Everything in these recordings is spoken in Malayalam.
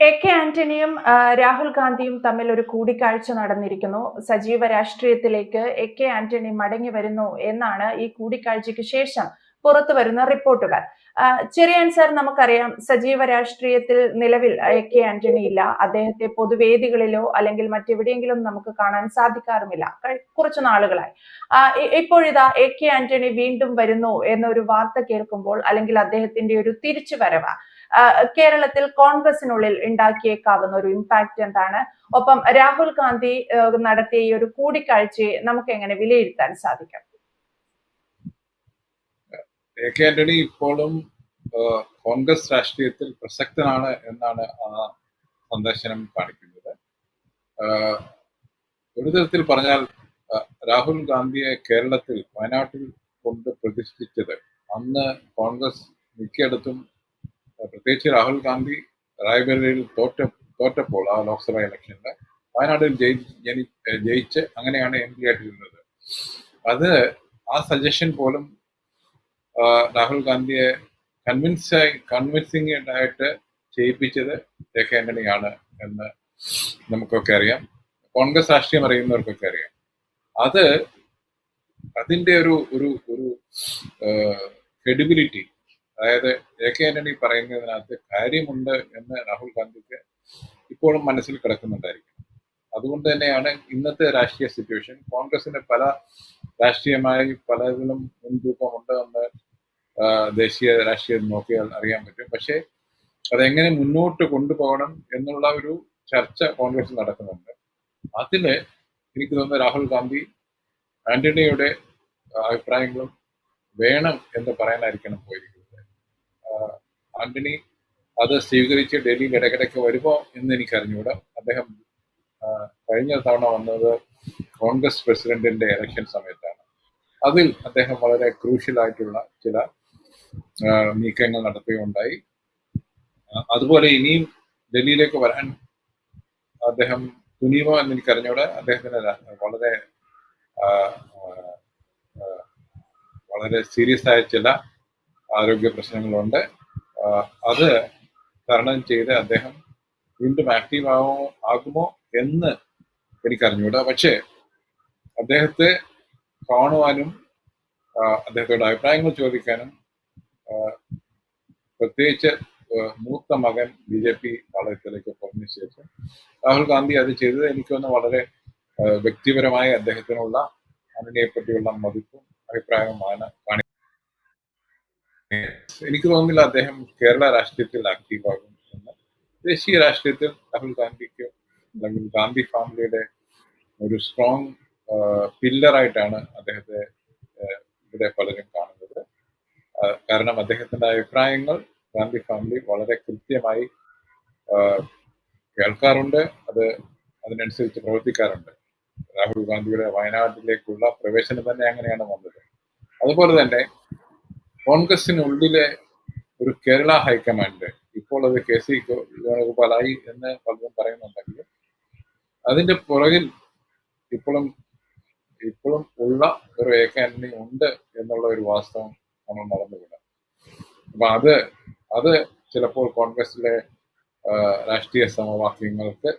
കെ ആന്റണിയും രാഹുൽ ഗാന്ധിയും തമ്മിൽ ഒരു കൂടിക്കാഴ്ച നടന്നിരിക്കുന്നു. സജീവ രാഷ്ട്രീയത്തിലേക്ക് കെ ആന്റണി മടങ്ങി വരുന്നു എന്നാണ് ഈ കൂടിക്കാഴ്ചയ്ക്ക് ശേഷം പുറത്തു വരുന്ന റിപ്പോർട്ടുകൾ. ചെറിയാൻ സാർ, നമുക്കറിയാം സജീവ രാഷ്ട്രീയത്തിൽ നിലവിൽ കെ ആന്റണി ഇല്ല. അദ്ദേഹത്തെ പൊതുവേദികളിലോ അല്ലെങ്കിൽ മറ്റെവിടെയെങ്കിലും നമുക്ക് കാണാൻ സാധിക്കാറുമില്ല കുറച്ചു നാളുകളായി. ഇപ്പോഴിതാ കെ ആന്റണി വീണ്ടും വരുന്നു എന്നൊരു വാർത്ത കേൾക്കുമ്പോൾ, അല്ലെങ്കിൽ അദ്ദേഹത്തിന്റെ ഒരു തിരിച്ചുവരവ് കേരളത്തിൽ കോൺഗ്രസിനുള്ളിൽ ഉണ്ടാക്കിയേക്കാവുന്ന ഒരു ഇമ്പാക്ട് എന്താണ്? ഒപ്പം രാഹുൽ ഗാന്ധി നടത്തിയ ഈ ഒരു കൂടിക്കാഴ്ചയെ നമുക്ക് എങ്ങനെ വിലയിരുത്താൻ സാധിക്കും? കെ ആന്റണി ഇപ്പോഴും കോൺഗ്രസ് രാഷ്ട്രീയത്തിൽ പ്രസക്തനാണ് എന്നാണ് ആ സന്ദർശനം കാണിക്കുന്നത്. ഒരു തരത്തിൽ പറഞ്ഞാൽ രാഹുൽ ഗാന്ധിയെ കേരളത്തിൽ വയനാട്ടിൽ കൊണ്ട് പ്രതിഷ്ഠിച്ചത് അന്ന് കോൺഗ്രസ് മിക്കയിടത്തും, പ്രത്യേകിച്ച് രാഹുൽ ഗാന്ധി റായ്ബറേലിയിൽ തോറ്റപ്പോൾ ആ ലോക്സഭാ ഇലക്ഷനിൽ വയനാട്ടിൽ ജയിച്ച് അങ്ങനെയാണ് എം പി ആയിട്ടിരുന്നത്. അത് ആ സജഷൻ പോലും രാഹുൽ ഗാന്ധിയെ കൺവിൻസിംഗ് ആയിട്ട് ചെയ്യിപ്പിച്ചത് കെ ആന്റണിയാണ് എന്ന് നമുക്കൊക്കെ അറിയാം. കോൺഗ്രസ് രാഷ്ട്രീയം അറിയുന്നവർക്കൊക്കെ അറിയാം. അതിന്റെ ഒരു ഒരു ഒരു ക്രെഡിബിലിറ്റി, അതായത് കെ ആന്റണി പറയുന്നതിനകത്ത് കാര്യമുണ്ട് എന്ന് രാഹുൽ ഗാന്ധിക്ക് ഇപ്പോഴും മനസ്സിൽ കിടക്കുന്നുണ്ടായിരിക്കും. അതുകൊണ്ട് തന്നെയാണ് ഇന്നത്തെ രാഷ്ട്രീയ സിറ്റുവേഷൻ, കോൺഗ്രസിന് പല രാഷ്ട്രീയമായി പലതിലും മുൻതൂക്കമുണ്ട് എന്ന് ദേശീയ രാഷ്ട്രീയം നോക്കിയാൽ അറിയാൻ പറ്റും. പക്ഷേ അതെങ്ങനെ മുന്നോട്ട് കൊണ്ടുപോകണം എന്നുള്ള ഒരു ചർച്ച കോൺഗ്രസിൽ നടക്കുന്നുണ്ട്. അതില് എനിക്ക് തോന്നുന്നു രാഹുൽ ഗാന്ധി ആന്റണിയുടെ അഭിപ്രായങ്ങളും വേണം എന്ന് പറയാനായിരിക്കണം പോയിരിക്കുന്നത്. ആന്റണി അത് സ്വീകരിച്ച് ഡൽഹിയിൽ ഇടയ്ക്കിടയ്ക്ക് വരുമോ എന്ന് എനിക്കറിഞ്ഞുകൂടാ. അദ്ദേഹം കഴിഞ്ഞ തവണ വന്നത് കോൺഗ്രസ് പ്രസിഡന്റിന്റെ ഇലക്ഷൻ സമയത്താണ്. അതിൽ അദ്ദേഹം വളരെ ക്രൂഷ്യലായിട്ടുള്ള ചില നീക്കങ്ങൾ നടത്തുകയുണ്ടായി. അതുപോലെ ഇനിയും ഡൽഹിയിലേക്ക് വരാൻ അദ്ദേഹം തുനിയുമോ എന്ന് എനിക്കറിഞ്ഞൂടെ. അദ്ദേഹത്തിന് വളരെ സീരിയസ് ആയ ചില ആരോഗ്യ പ്രശ്നങ്ങളുണ്ട്. അത് തരണം ചെയ്ത് അദ്ദേഹം വീണ്ടും ആക്റ്റീവ് ആകുമോ എന്ന് എനിക്കറിഞ്ഞൂടാ. പക്ഷേ അദ്ദേഹത്തെ കാണുവാനും അദ്ദേഹത്തോട് അഭിപ്രായങ്ങൾ ചോദിക്കാനും, പ്രത്യേകിച്ച് മൂത്ത മകൻ BJP പാളയത്തിലേക്ക് പോയതിനു ശേഷം രാഹുൽ ഗാന്ധി അത് ചെയ്തത് എനിക്കൊന്ന് വളരെ വ്യക്തിപരമായ അദ്ദേഹത്തിനുള്ള ആന്റണിയെ പറ്റിയുള്ള മതിപ്പും അഭിപ്രായവുമാണ് എനിക്ക് തോന്നുന്നില്ല അദ്ദേഹം കേരള രാഷ്ട്രീയത്തിൽ ആക്റ്റീവാകും എന്ന്. ദേശീയ രാഷ്ട്രീയത്തിൽ രാഹുൽ ഗാന്ധിക്ക് അല്ലെങ്കിൽ ഗാന്ധി ഫാമിലിയുടെ ഒരു സ്ട്രോങ് പില്ലറായിട്ടാണ് അദ്ദേഹത്തെ ഇവിടെ പലരും കാണുന്നത്. കാരണം അദ്ദേഹത്തിന്റെ അഭിപ്രായങ്ങൾ ഗാന്ധി ഫാമിലി വളരെ കൃത്യമായി കേൾക്കാറുണ്ട്, അതിനനുസരിച്ച് പ്രവർത്തിക്കാറുണ്ട്. രാഹുൽ ഗാന്ധിയുടെ വയനാട്ടിലേക്കുള്ള പ്രവേശനം തന്നെ അങ്ങനെയാണ് വന്നത്. അതുപോലെ തന്നെ കോൺഗ്രസിനുള്ളിലെ ഒരു കേരള ഹൈക്കമാൻഡ്, ഇപ്പോൾ അത് KC വേണുഗോപാലായി എന്ന് പലരും പറയുന്നുണ്ടെങ്കിലും അതിന്റെ പുറകിൽ ഇപ്പോഴും ഉള്ള ഒരു കെ ആന്റണി ഉണ്ട് എന്നുള്ള ഒരു വാസ്തവം നമ്മൾ മറന്നുകൂടാ. അപ്പൊ അത് ചിലപ്പോൾ കോൺഗ്രസിലെ രാഷ്ട്രീയ സമവാക്യങ്ങൾക്ക്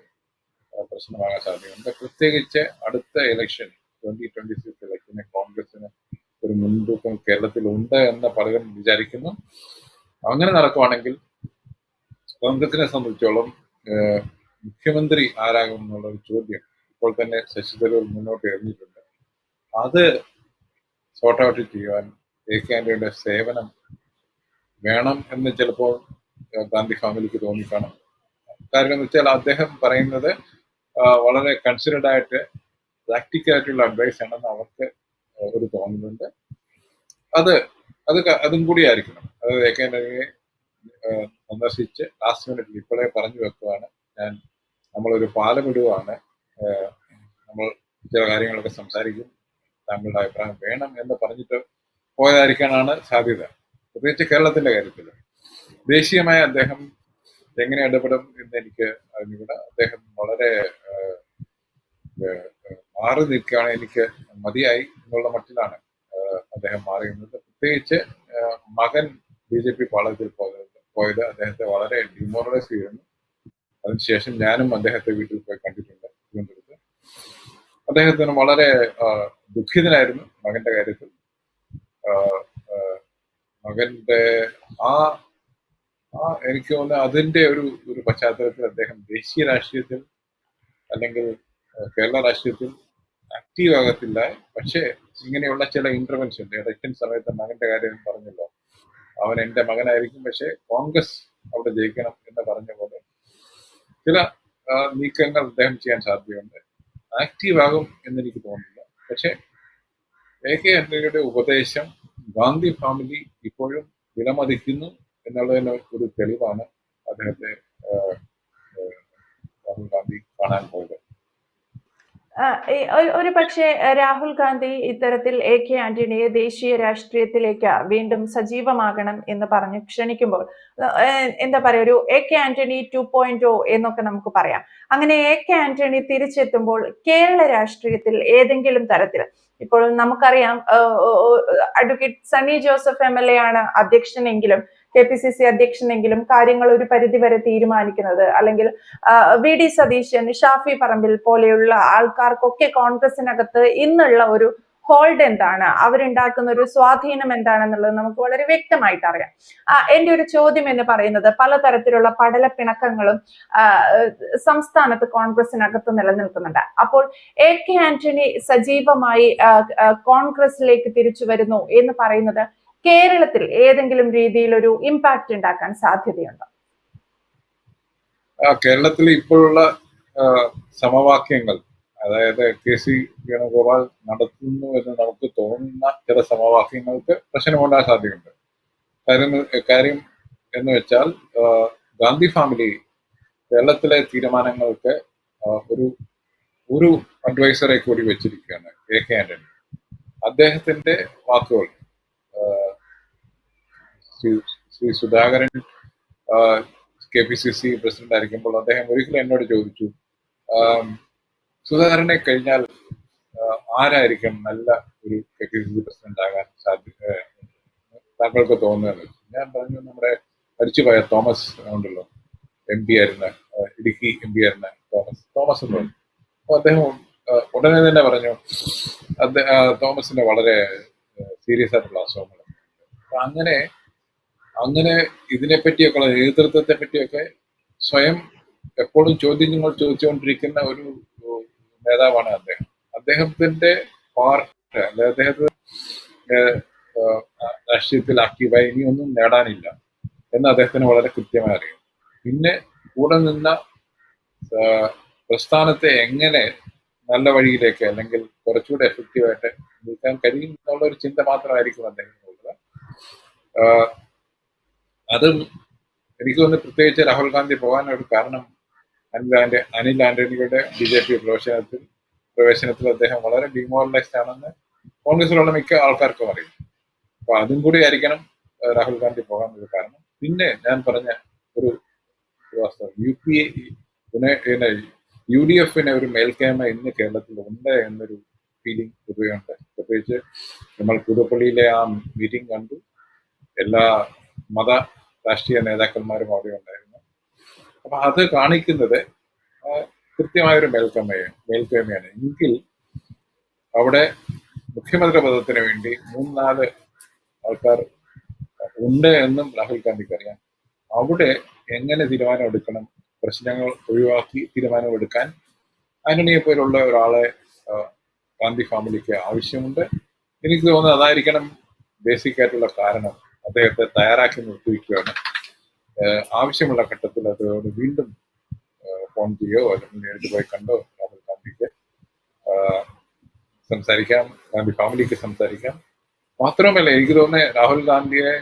പ്രശ്നമാകാൻ സാധ്യതയുണ്ട്. പ്രത്യേകിച്ച് അടുത്ത ഇലക്ഷൻ 2026 ഇലക്ഷന് കോൺഗ്രസിന് ഒരു മുൻതൂക്കം കേരളത്തിൽ ഉണ്ട് എന്ന് പലരും വിചാരിക്കുന്നു. അങ്ങനെ നടക്കുവാണെങ്കിൽ കോൺഗ്രസിനെ സംബന്ധിച്ചോളം മുഖ്യമന്ത്രി ആരാകും എന്നുള്ള ഒരു ചോദ്യം ഇപ്പോൾ തന്നെ ശശി തരൂർ മുന്നോട്ട് എറിഞ്ഞിട്ടുണ്ട്. അത് സോർട്ട് ഔട്ട് ചെയ്യുവാൻ കെ ആന്റണിയുടെ സേവനം വേണം എന്ന് ചിലപ്പോൾ ഗാന്ധി ഫാമിലിക്ക് തോന്നിക്കാണും. കാരണം എന്ന് വെച്ചാൽ അദ്ദേഹം പറയുന്നത് വളരെ കൺസിഡേർഡ് ആയിട്ട് പ്രാക്ടിക്കലായിട്ടുള്ള അഡ്വൈസ് ആണെന്ന് അവർക്ക് ഒരു തോന്നുന്നുണ്ട്. അതും കൂടി ആയിരിക്കണം. അത് കെ ആന്റണിയെ സന്ദർശിച്ച് ലാസ്റ്റ് മിനിറ്റിൽ ഇപ്പോഴേ പറഞ്ഞു വെക്കുവാണ്, നമ്മളൊരു പാലമിടുവാണ്, നമ്മൾ ചില കാര്യങ്ങളൊക്കെ സംസാരിക്കും, താങ്കളുടെ അഭിപ്രായം വേണം എന്ന് പറഞ്ഞിട്ട് പോയതായിരിക്കാനാണ് സാധ്യത. പ്രത്യേകിച്ച് കേരളത്തിന്റെ കാര്യത്തിൽ ദേശീയമായ അദ്ദേഹം എങ്ങനെ ഇടപെടും എന്ന് എനിക്ക് അറിഞ്ഞുകൂടാ. അദ്ദേഹം വളരെ മാറി നിൽക്കുകയാണ്, എനിക്ക് മതിയായി എന്നുള്ള മട്ടിലാണ് അദ്ദേഹം മാറിയുന്നത്. പ്രത്യേകിച്ച് മകൻ BJP പാളയത്തിൽ പോയത് അദ്ദേഹത്തെ വളരെ ഡിമോറലൈസ് ചെയ്യുന്നു. അതിനുശേഷം ഞാനും അദ്ദേഹത്തെ വീട്ടിൽ പോയി കണ്ടിട്ടുണ്ട് തിരുവനന്തപുരത്ത്. അദ്ദേഹത്തിന് വളരെ ദുഃഖിതനായിരുന്നു മകന്റെ കാര്യത്തിൽ. മകന്റെ ആ എനിക്ക് തോന്നുന്നു അതിന്റെ ഒരു പശ്ചാത്തലത്തിൽ അദ്ദേഹം ദേശീയ രാഷ്ട്രീയത്തിൽ അല്ലെങ്കിൽ കേരള രാഷ്ട്രീയത്തിൽ ആക്റ്റീവ് ആകത്തില്ല. പക്ഷേ ഇങ്ങനെയുള്ള ചില ഇന്റർവെൻഷൻ ഇലക്ഷൻ സമയത്ത് മകന്റെ കാര്യം പറഞ്ഞല്ലോ, അവൻ എന്റെ മകനായിരിക്കും, പക്ഷെ കോൺഗ്രസ് അവിടെ ജയിക്കണം എന്ന് പറഞ്ഞ പോലെ ചില നീക്കങ്ങൾ അദ്ദേഹം ചെയ്യാൻ സാധ്യതയുണ്ട്. ആക്റ്റീവ് ആകും എന്നെനിക്ക് തോന്നുന്നില്ല. പക്ഷെ AK ആന്റണിയുടെ ഉപദേശം ഗാന്ധി ഫാമിലി ഇപ്പോഴും വിലമതിക്കുന്നു എന്നുള്ളതിന് ഒരു തെളിവാണ് അദ്ദേഹത്തെ രാഹുൽ ഗാന്ധി കാണാൻ പോയത്. ഒരു പക്ഷേ രാഹുൽ ഗാന്ധി ഇത്തരത്തിൽ AK ആന്റണിയെ ദേശീയ രാഷ്ട്രീയത്തിലേക്ക് വീണ്ടും സജീവമാകണം എന്ന് പറഞ്ഞ് ക്ഷണിക്കുമ്പോൾ എന്താ പറയുക, ഒരു AK ആന്റണി 2.0 എന്നൊക്കെ നമുക്ക് പറയാം. അങ്ങനെ AK ആന്റണി തിരിച്ചെത്തുമ്പോൾ കേരള രാഷ്ട്രീയത്തിൽ ഏതെങ്കിലും തരത്തിൽ, ഇപ്പോൾ നമുക്കറിയാം അഡ്വക്കേറ്റ് സണ്ണി ജോസഫ് MLA ആണ് അധ്യക്ഷനെങ്കിലും KPCC അധ്യക്ഷനെങ്കിലും കാര്യങ്ങൾ ഒരു പരിധിവരെ തീരുമാനിക്കുന്നത്, അല്ലെങ്കിൽ VD സതീശൻ, ഷാഫി പറമ്പിൽ പോലെയുള്ള ആൾക്കാർക്കൊക്കെ കോൺഗ്രസിനകത്ത് ഇന്നുള്ള ഒരു ഹോൾഡ് എന്താണ്, അവരുണ്ടാക്കുന്ന ഒരു സ്വാധീനം എന്താണെന്നുള്ളത് നമുക്ക് വളരെ വ്യക്തമായിട്ട് അറിയാം. എന്റെ ഒരു ചോദ്യം എന്ന് പറയുന്നത്, പലതരത്തിലുള്ള പടലപ്പിണക്കങ്ങളും സംസ്ഥാനത്ത് കോൺഗ്രസിനകത്ത് നിലനിൽക്കുന്നുണ്ട്. അപ്പോൾ AK ആന്റണി സജീവമായി കോൺഗ്രസിലേക്ക് തിരിച്ചു വരുന്നു എന്ന് പറയുന്നത് കേരളത്തിൽ ഏതെങ്കിലും രീതിയിൽ ഒരു ഇമ്പാക്ട് ഉണ്ടാക്കാൻ സാധ്യതയുണ്ടോ? കേരളത്തിൽ ഇപ്പോഴുള്ള സമവാക്യങ്ങൾ, അതായത് KC വേണുഗോപാൽ നടത്തുന്നു എന്ന് നമുക്ക് തോന്നുന്ന ചില സമവാക്യങ്ങൾക്ക് പ്രശ്നമുണ്ടാകാൻ സാധ്യതയുണ്ട്. കാര്യം എന്ന് വെച്ചാൽ ഗാന്ധി ഫാമിലി കേരളത്തിലെ തീരുമാനങ്ങൾക്ക് ഒരു അഡ്വൈസറെ കൂടി വെച്ചിരിക്കുകയാണ് AK ആന്റണി. അദ്ദേഹത്തിന്റെ വാക്കുകൾ, ശ്രീ സുധാകരൻ KPCC പ്രസിഡന്റ് ആയിരിക്കുമ്പോൾ അദ്ദേഹം ഒരിക്കലും എന്നോട് ചോദിച്ചു, സുധാകരനെ കഴിഞ്ഞാൽ ആരായിരിക്കും നല്ല ഒരു KPCC പ്രസിഡന്റ് ആകാൻ സാധ്യത താങ്കൾക്ക് തോന്നുന്നത്? ഞാൻ പറഞ്ഞു, നമ്മുടെ മരിച്ചുപോയ തോമസ് ഉണ്ടല്ലോ, MP ആയിരുന്ന, ഇടുക്കി MP ആയിരുന്ന തോമസ് എന്ന് പറഞ്ഞു. അപ്പൊ അദ്ദേഹം ഉടനെ തന്നെ പറഞ്ഞു, തോമസിന്റെ വളരെ സീരിയസ് ആയിട്ടുള്ള അസുഖങ്ങൾ. അപ്പൊ അങ്ങനെ ഇതിനെപ്പറ്റിയൊക്കെ, നേതൃത്വത്തെ പറ്റിയൊക്കെ സ്വയം എപ്പോഴും ചോദ്യങ്ങൾ ചോദിച്ചുകൊണ്ടിരിക്കുന്ന ഒരു നേതാവാണ് അദ്ദേഹം. അദ്ദേഹത്തിന്റെ പാർട്ട്, അദ്ദേഹത്തിന് രാഷ്ട്രീയത്തിൽ ആക്റ്റീവായി ഇനിയൊന്നും നേടാനില്ല എന്ന് അദ്ദേഹത്തിന് വളരെ കൃത്യമായി അറിയാം. പിന്നെ കൂടെ നിന്ന പ്രസ്ഥാനത്തെ എങ്ങനെ നല്ല വഴിയിലേക്ക് അല്ലെങ്കിൽ കുറച്ചുകൂടെ എഫക്റ്റീവായിട്ട് നിൽക്കാൻ കഴിയും എന്നുള്ള ഒരു ചിന്ത മാത്രമായിരിക്കും അദ്ദേഹത്തിനുള്ളത്. അതും എനിക്ക് തോന്നുന്നു പ്രത്യേകിച്ച് രാഹുൽ ഗാന്ധി പോകാനൊരു കാരണം അനിൽ ആന്റണിയുടെ BJP പ്രവേശനത്തിൽ അദ്ദേഹം വളരെ ഡിമോറലൈസ്ഡ് ആണെന്ന് കോൺഗ്രസിലുള്ള മിക്ക ആൾക്കാർക്കും അറിയാം. അപ്പൊ അതും കൂടി ആയിരിക്കണം രാഹുൽ ഗാന്ധി പോകാൻ ഒരു കാരണം. പിന്നെ ഞാൻ പറഞ്ഞ ഒരു വാസ്തവം, UDF-ന് ഒരു മേൽക്കൈമ ഇന്ന് കേരളത്തിൽ ഉണ്ട് എന്നൊരു ഫീലിംഗ് പൊതുവെയുണ്ട്. പ്രത്യേകിച്ച് നമ്മൾ പുതുപ്പള്ളിയിലെ ആ മീറ്റിംഗ് കണ്ടു. എല്ലാ മത രാഷ്ട്രീയ നേതാക്കന്മാരും അവിടെ ഉണ്ടായിരുന്നു. അപ്പൊ അത് കാണിക്കുന്നത് കൃത്യമായൊരു മേൽക്കൈമയാണ്. എങ്കിൽ അവിടെ മുഖ്യമന്ത്രി പദത്തിന് വേണ്ടി 3-4 ആൾക്കാർ ഉണ്ട് എന്നും രാഹുൽ ഗാന്ധിക്ക് അറിയാം. അവിടെ എങ്ങനെ തീരുമാനമെടുക്കണം, പ്രശ്നങ്ങൾ ഒഴിവാക്കി തീരുമാനമെടുക്കാൻ ആന്റണിയെ പോലുള്ള ഒരാളെ ഗാന്ധി ഫാമിലിക്ക് ആവശ്യമുണ്ട്. എനിക്ക് തോന്നുന്നത് അതായിരിക്കണം ബേസിക് ആയിട്ടുള്ള കാരണം. അദ്ദേഹത്തെ തയ്യാറാക്കി നിർത്തിയിരിക്കുകയാണ്. ആവശ്യമുള്ള ഘട്ടത്തിൽ അതോട് വീണ്ടും ഫോൺ ചെയ്യോ അല്ലെങ്കിൽ നേരിട്ട് പോയി കണ്ടോ രാഹുൽ ഗാന്ധിക്ക് സംസാരിക്കാം, ഗാന്ധി ഫാമിലിക്ക് സംസാരിക്കാം. മാത്രമല്ല, എനിക്ക് തോന്നുന്നത് രാഹുൽ ഗാന്ധിയെ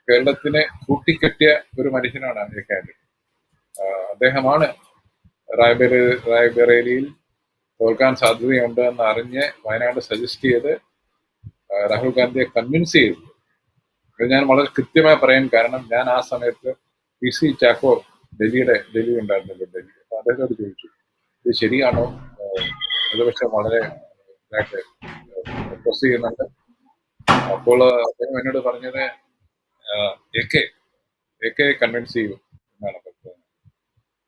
കേരളത്തിനെ കൂട്ടിക്കെട്ടിയ ഒരു മനുഷ്യനാണ് AK ആന്റണി. അദ്ദേഹമാണ് റായ്ബറേലിയിൽ തോൽക്കാൻ സാധ്യതയുണ്ട് എന്ന് അറിഞ്ഞ് വയനാട് സജസ്റ്റ് ചെയ്ത് രാഹുൽ ഗാന്ധിയെ കൺവിൻസ് ചെയ്തു. ഇത് ഞാൻ വളരെ കൃത്യമായി പറയാൻ കാരണം, ഞാൻ ആ സമയത്ത് PC ചാക്കോ ഡൽഹി ഉണ്ടായിരുന്നല്ലോ, ഡൽഹി. അപ്പൊ അദ്ദേഹത്തോട് ചോദിച്ചു, ഇത് ശരിയാണോ? പ്രതിപക്ഷം വളരെ പ്രൊസ് ചെയ്യുന്നുണ്ട്. അപ്പോൾ അദ്ദേഹം എന്നോട് പറഞ്ഞത്, AK കൺവിൻസ് ചെയ്യും എന്നാണ് തോന്നുന്നത്.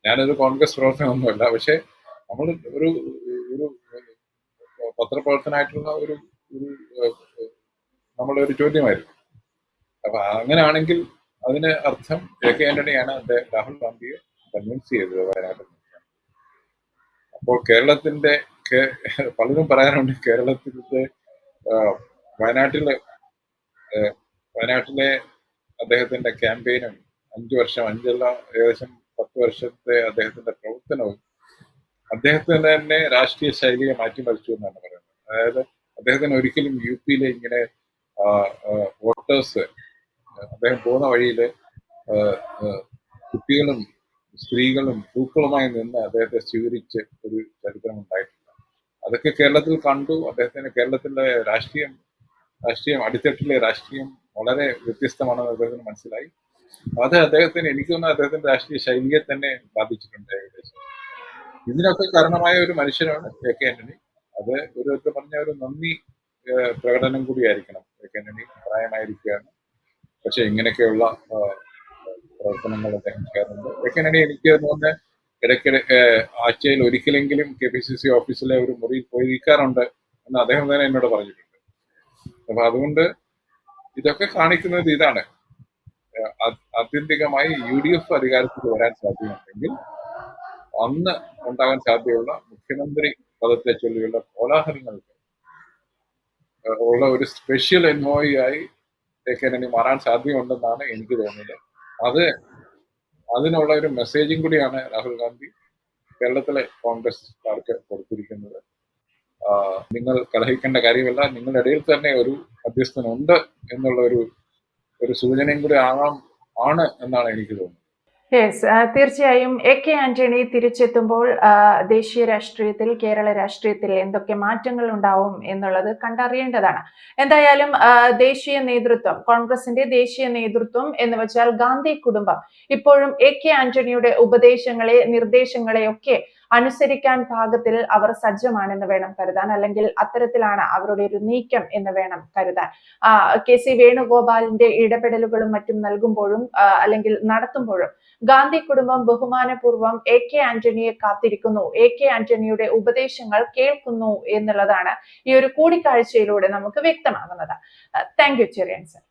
ഞാനത് കോൺഗ്രസ് പ്രവർത്തനമൊന്നുമല്ല, പക്ഷെ നമ്മൾ ഒരു ഒരു പത്രപ്രവർത്തനായിട്ടുള്ള ഒരു നമ്മുടെ ഒരു ചോദ്യമായിരുന്നു. അപ്പൊ അങ്ങനെയാണെങ്കിൽ അതിന് അർത്ഥം AK ആന്റണിയാണ് രാഹുൽ ഗാന്ധിയെ കൺവിൻസ് ചെയ്തത് വയനാട്ടിൽ നിൽക്കാൻ. അപ്പോൾ കേരളത്തിന്റെ പലരും പറയാനുണ്ട് കേരളത്തിന്റെ വയനാട്ടിലെ അദ്ദേഹത്തിന്റെ ക്യാമ്പയിനും 5 വർഷം, ഏകദേശം 10 വർഷത്തെ അദ്ദേഹത്തിന്റെ പ്രവർത്തനവും അദ്ദേഹത്തിന് തന്നെ രാഷ്ട്രീയ ശൈലിയെ മാറ്റിമറിച്ചു എന്നാണ് പറയുന്നത്. അതായത് അദ്ദേഹത്തിന് ഒരിക്കലും UP ഇങ്ങനെ വോട്ടേഴ്സ് അദ്ദേഹം പോകുന്ന വഴിയിൽ കുട്ടികളും സ്ത്രീകളും പൂക്കളുമായി നിന്ന് അദ്ദേഹത്തെ സ്വീകരിച്ച് ഒരു ചരിത്രം ഉണ്ടായിട്ടില്ല. അതൊക്കെ കേരളത്തിൽ കണ്ടു. അദ്ദേഹത്തിന് കേരളത്തിലെ രാഷ്ട്രീയം അടിത്തട്ടിലെ രാഷ്ട്രീയം വളരെ വ്യത്യസ്തമാണെന്ന് അദ്ദേഹത്തിന് മനസ്സിലായി. അത് അദ്ദേഹത്തിന്, എനിക്ക് തോന്നുന്നു അദ്ദേഹത്തിന്റെ രാഷ്ട്രീയ ശൈലിയെ തന്നെ ബാധിച്ചിട്ടുണ്ട് ഏകദേശം. ഇതിനൊക്കെ കാരണമായ ഒരു മനുഷ്യനാണ് AK ആന്റണി. അത് ഒരു പറഞ്ഞ ഒരു നന്ദി പ്രകടനം കൂടിയായിരിക്കണം. AK ആന്റണി പ്രായമായിരിക്കുകയാണ്, പക്ഷെ ഇങ്ങനെയൊക്കെയുള്ള പ്രവർത്തനങ്ങൾ അദ്ദേഹം ചെയ്യാറുണ്ട്. AK ആന്റണി എനിക്ക് തോന്നുന്നത് ഇടയ്ക്കിടെ ആഴ്ചയിൽ ഒരിക്കലെങ്കിലും KPCC ഓഫീസിലെ ഒരു മുറിയിൽ പോയിരിക്കാറുണ്ട് എന്ന് അദ്ദേഹം തന്നെ എന്നോട് പറഞ്ഞിട്ടുണ്ട്. അപ്പൊ അതുകൊണ്ട് ഇതൊക്കെ കാണിക്കുന്നത് ഇതാണ്, ആത്യന്തികമായി UDF അധികാരത്തിൽ വരാൻ സാധ്യതയുണ്ടെങ്കിൽ അന്ന് ഉണ്ടാകാൻ സാധ്യതയുള്ള മുഖ്യമന്ത്രി പദത്തെ ചൊല്ലിയുള്ള കോലാഹലങ്ങൾക്ക് ഉള്ള ഒരു സ്പെഷ്യൽ എൻവോയി ആയി AK ആന്റണി മാറാൻ സാധ്യതയുണ്ടെന്നാണ് എനിക്ക് തോന്നുന്നത്. അതിനുള്ള ഒരു മെസ്സേജും കൂടിയാണ് രാഹുൽ ഗാന്ധി കേരളത്തിലെ കോൺഗ്രസ്കാർക്ക് കൊടുത്തിരിക്കുന്നത്. നിങ്ങൾ കലഹിക്കേണ്ട കാര്യമല്ല, നിങ്ങളുടെ ഇടയിൽ തന്നെ ഒരു മധ്യസ്ഥനുണ്ട് എന്നുള്ള ഒരു സൂചനയും കൂടി ആണ് എന്നാണ് എനിക്ക് തോന്നുന്നത്. യെസ്, തീർച്ചയായും AK ആന്റണി തിരിച്ചെത്തുമ്പോൾ ദേശീയ രാഷ്ട്രീയത്തിൽ, കേരള രാഷ്ട്രീയത്തിൽ എന്തൊക്കെ മാറ്റങ്ങൾ ഉണ്ടാവും എന്നുള്ളത് കണ്ടറിയേണ്ടതാണ്. എന്തായാലും ദേശീയ നേതൃത്വം, കോൺഗ്രസിന്റെ ദേശീയ നേതൃത്വം എന്ന് വെച്ചാൽ ഗാന്ധി കുടുംബം ഇപ്പോഴും AK ആന്റണിയുടെ ഉപദേശങ്ങളെ, നിർദ്ദേശങ്ങളെ ഒക്കെ അനുസരിക്കാൻ പാകത്തിൽ അവർ സജ്ജമാണെന്ന് വേണം കരുതാൻ, അല്ലെങ്കിൽ അത്തരത്തിലാണ് അവരുടെ ഒരു നീക്കം എന്ന് വേണം കരുതാൻ. KC വേണുഗോപാലിന്റെ ഇടപെടലുകളും മറ്റും നൽകുമ്പോഴും അല്ലെങ്കിൽ നടത്തുമ്പോഴും ഗാന്ധി കുടുംബം ബഹുമാനപൂർവ്വം AK ആന്റണിയെ കാത്തിരിക്കുന്നു, AK ആന്റണിയുടെ ഉപദേശങ്ങൾ കേൾക്കുന്നു എന്നുള്ളതാണ് ഈ ഒരു കൂടിക്കാഴ്ചയിലൂടെ നമുക്ക് വ്യക്തമാകുന്നത്. Thank you Cherian sir.